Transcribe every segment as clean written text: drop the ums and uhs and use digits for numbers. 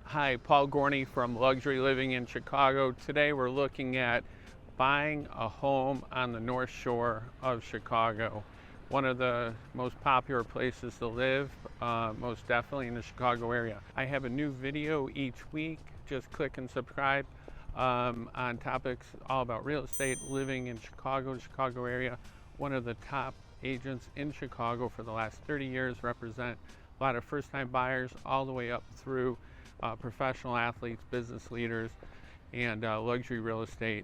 Hi, Paul Gorney from Luxury Living in Chicago. Today we're looking at buying a home on the North Shore of Chicago. One of the most popular places to live, most definitely in the Chicago area. I have a new video each week. Just click and subscribe on topics all about real estate, living in Chicago, the Chicago area. One of the top agents in Chicago for the last 30 years, represent a lot of first-time buyers all the way up through professional athletes, business leaders, and luxury real estate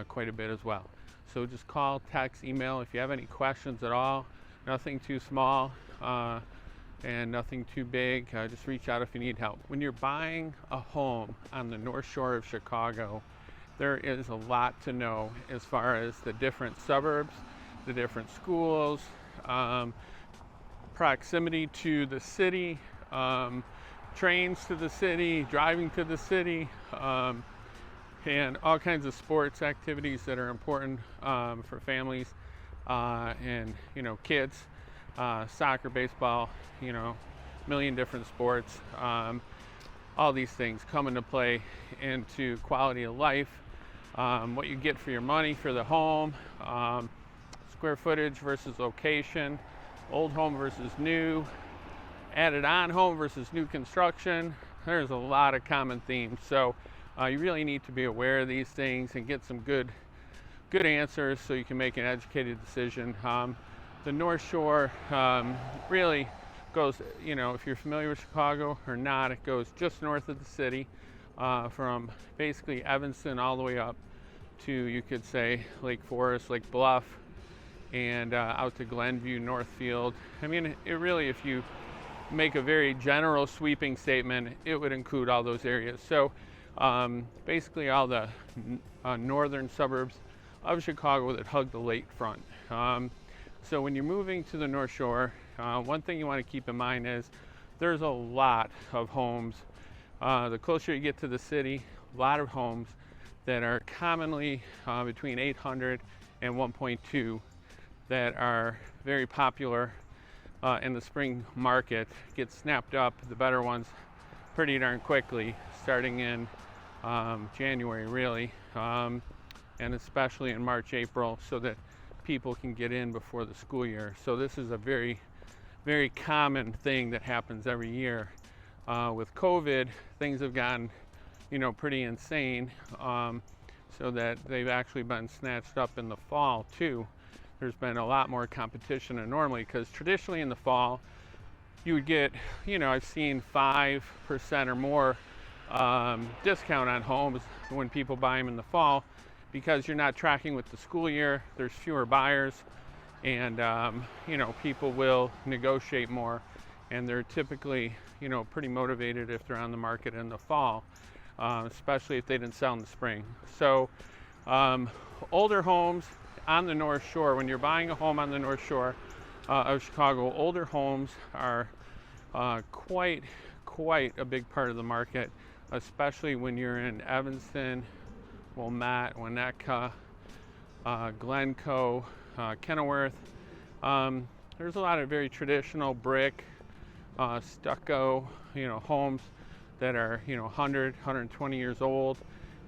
quite a bit as well. So just call, text, email if you have any questions at all. Nothing too small and nothing too big. Just reach out if you need help. When you're buying a home on the North Shore of Chicago, there is a lot to know as far as the different suburbs, the different schools, proximity to the city, trains to the city, driving to the city, and all kinds of sports activities that are important for families and kids, soccer, baseball, million different sports. All these things come into play into quality of life, what you get for your money for the home, square footage versus location, old home versus new, added on home versus new construction. There's a lot of common themes, so you really need to be aware of these things and get some good answers so you can make an educated decision. The North Shore really goes, if you're familiar with Chicago or not, it goes just north of the city, from basically Evanston all the way up to, you could say, Lake Forest, Lake Bluff, and out to Glenview, Northfield. I mean, it really, if you make a very general sweeping statement, it would include all those areas. So basically all the northern suburbs of Chicago that hug the lakefront. So when you're moving to the North Shore, one thing you want to keep in mind is there's a lot of homes. The closer you get to the city, a lot of homes that are commonly between 800 and 1.2 that are very popular in the spring market, get snapped up, the better ones, pretty darn quickly, starting in January really, and especially in March, April, so that people can get in before the school year. So this is a very, very common thing that happens every year. With COVID, things have gotten, pretty insane, so that they've actually been snatched up in the fall too. There's been a lot more competition than normally, because traditionally in the fall you would get, I've seen 5% or more discount on homes when people buy them in the fall, because you're not tracking with the school year, there's fewer buyers, and people will negotiate more, and they're typically pretty motivated if they're on the market in the fall, especially if they didn't sell in the spring. So older homes on the North Shore, when you're buying a home on the North Shore of Chicago, older homes are quite a big part of the market, especially when you're in Evanston, Wilmette, Winnetka, Glencoe, Kenilworth. There's a lot of very traditional brick, stucco, homes that are 100, 120 years old.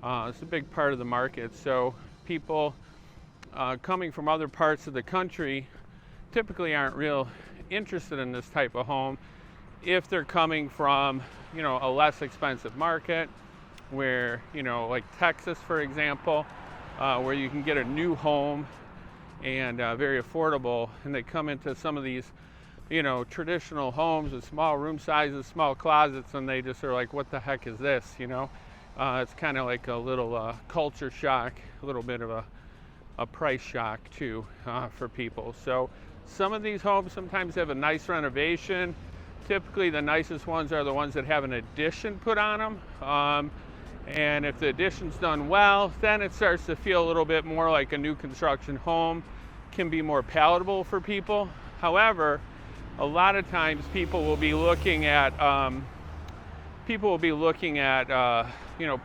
It's a big part of the market. So people coming from other parts of the country typically aren't real interested in this type of home if they're coming from a less expensive market, where like Texas, for example, where you can get a new home and very affordable, and they come into some of these traditional homes with small room sizes, small closets, and they just are like, what the heck is this? It's kind of like a little culture shock, a little bit of a price shock too for people. So some of these homes sometimes have a nice renovation. Typically the nicest ones are the ones that have an addition put on them, and if the addition's done well, then it starts to feel a little bit more like a new construction home, can be more palatable for people. However, a lot of times people will be looking at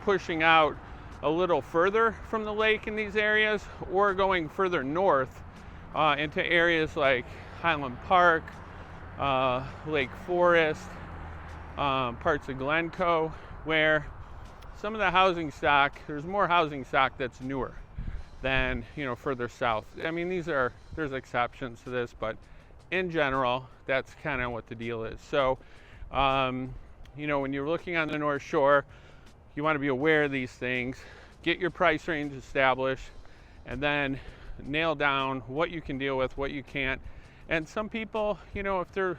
pushing out a little further from the lake in these areas, or going further north into areas like Highland Park, Lake Forest, parts of Glencoe, where some of the housing stock, there's more housing stock that's newer than, further south. I mean, there's exceptions to this, but in general, that's kind of what the deal is. So, when you're looking on the North Shore, you want to be aware of these things, get your price range established, and then nail down what you can deal with, what you can't. And some people, if they're,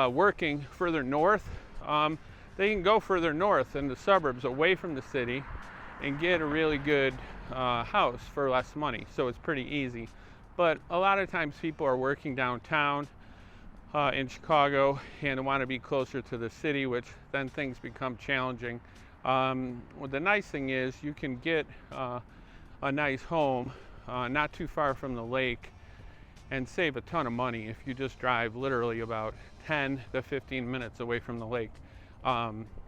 working further north, they can go further north in the suburbs away from the city and get a really good house for less money. So it's pretty easy. But a lot of times people are working downtown in Chicago and want to be closer to the city, which then things become challenging. Well, the nice thing is you can get a nice home not too far from the lake and save a ton of money if you just drive literally about 10 to 15 minutes away from the lake.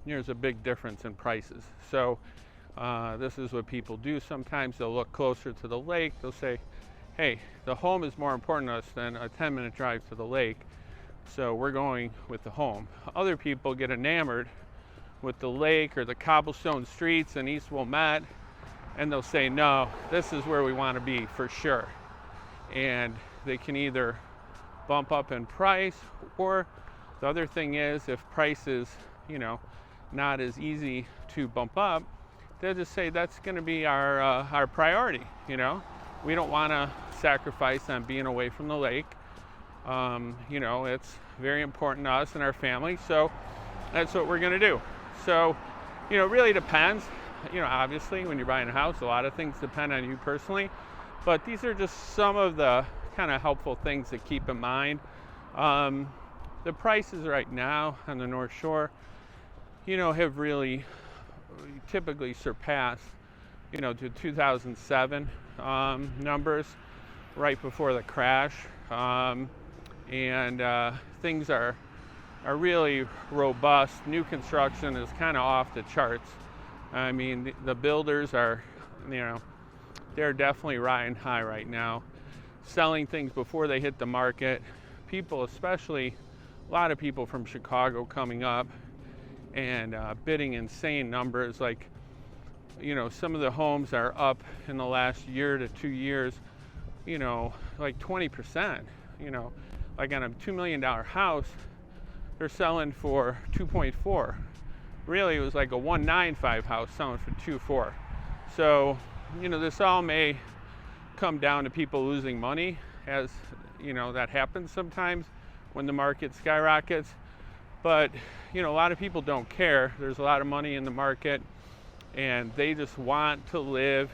There's a big difference in prices. So this is what people do. Sometimes they'll look closer to the lake. They'll say, hey, the home is more important to us than a 10-minute drive to the lake, so we're going with the home. Other people get enamored with the lake or the cobblestone streets in East Wilmette, and they'll say, no, this is where we want to be for sure. And they can either bump up in price, or the other thing is, if price is, not as easy to bump up, they'll just say that's going to be our priority. We don't want to sacrifice on being away from the lake. It's very important to us and our family, so that's what we're going to do. So, it really depends. Obviously, when you're buying a house, a lot of things depend on you personally, but these are just some of the kind of helpful things to keep in mind. The prices right now on the North Shore, have really typically surpassed, to 2007 numbers right before the crash. Things are really robust. New construction is kind of off the charts. I mean, the builders are, they're definitely riding high right now, selling things before they hit the market. People, especially a lot of people from Chicago, coming up and bidding insane numbers. Like, some of the homes are up in the last year to 2 years, like 20%. Like on a $2 million house, they're selling for 2.4. Really, it was like a 195 house selling for 2.4. So, this all may come down to people losing money, as that happens sometimes when the market skyrockets. But a lot of people don't care. There's a lot of money in the market, and they just want to live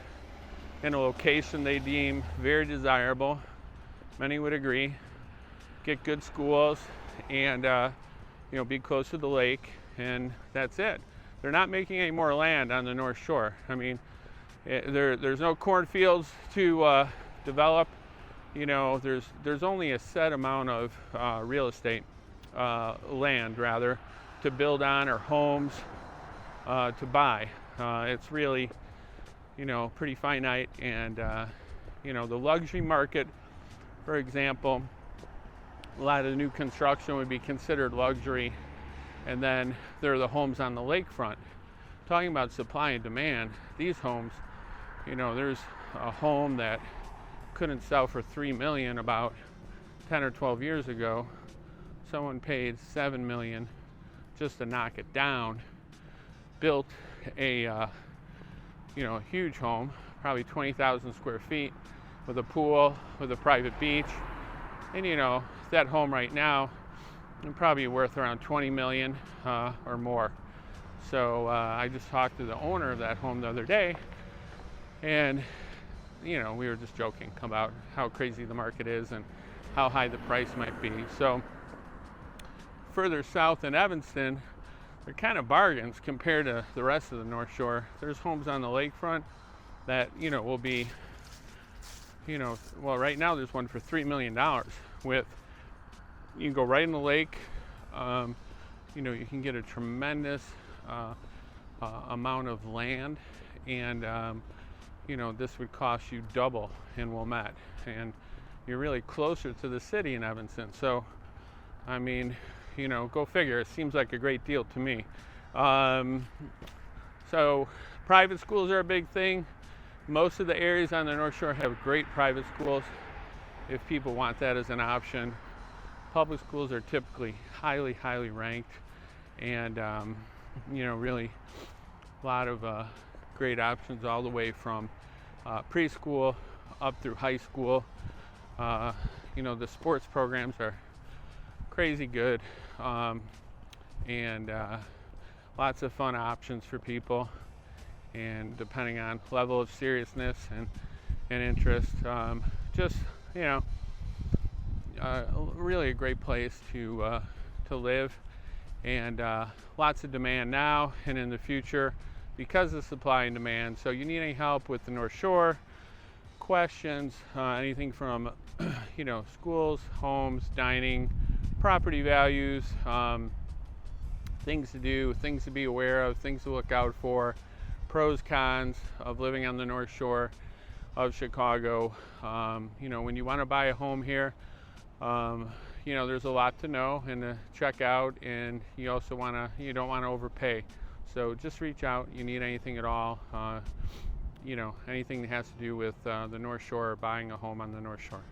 in a location they deem very desirable. Many would agree. Get good schools and be close to the lake, and that's it. They're not making any more land on the North Shore. I mean, there's no cornfields to develop. There's only a set amount of real estate, land rather, to build on, or homes to buy. It's really, pretty finite. And the luxury market, for example, a lot of the new construction would be considered luxury, and then there are the homes on the lakefront. Talking about supply and demand, these homes, there's a home that couldn't sell for $3 million about 10 or 12 years ago. Someone paid $7 million just to knock it down, built a huge home, probably 20,000 square feet, with a pool, with a private beach. And that home right now is probably worth around $20 million or more. So I just talked to the owner of that home the other day, and we were just joking about how crazy the market is and how high the price might be. So further south in Evanston, they're kind of bargains compared to the rest of the North Shore. There's homes on the lakefront that will be, well, right now there's one for $3 million with, you can go right in the lake. You can get a tremendous amount of land, and this would cost you double in Wilmette, and you're really closer to the city in Evanston. So I mean, go figure. It seems like a great deal to me. So private schools are a big thing. Most of the areas on the North Shore have great private schools if people want that as an option. Public schools are typically highly ranked, and really a lot of great options all the way from preschool up through high school. The sports programs are crazy good, and lots of fun options for people, and depending on level of seriousness and interest, really a great place to live, and lots of demand now and in the future because of supply and demand. So you need any help with the North Shore, questions, anything from schools, homes, dining, property values, things to do, things to be aware of, things to look out for, pros, cons of living on the North Shore of Chicago. When you want to buy a home here, there's a lot to know and to check out, and you don't want to overpay. So just reach out. You need anything at all, anything that has to do with the North Shore or buying a home on the North Shore.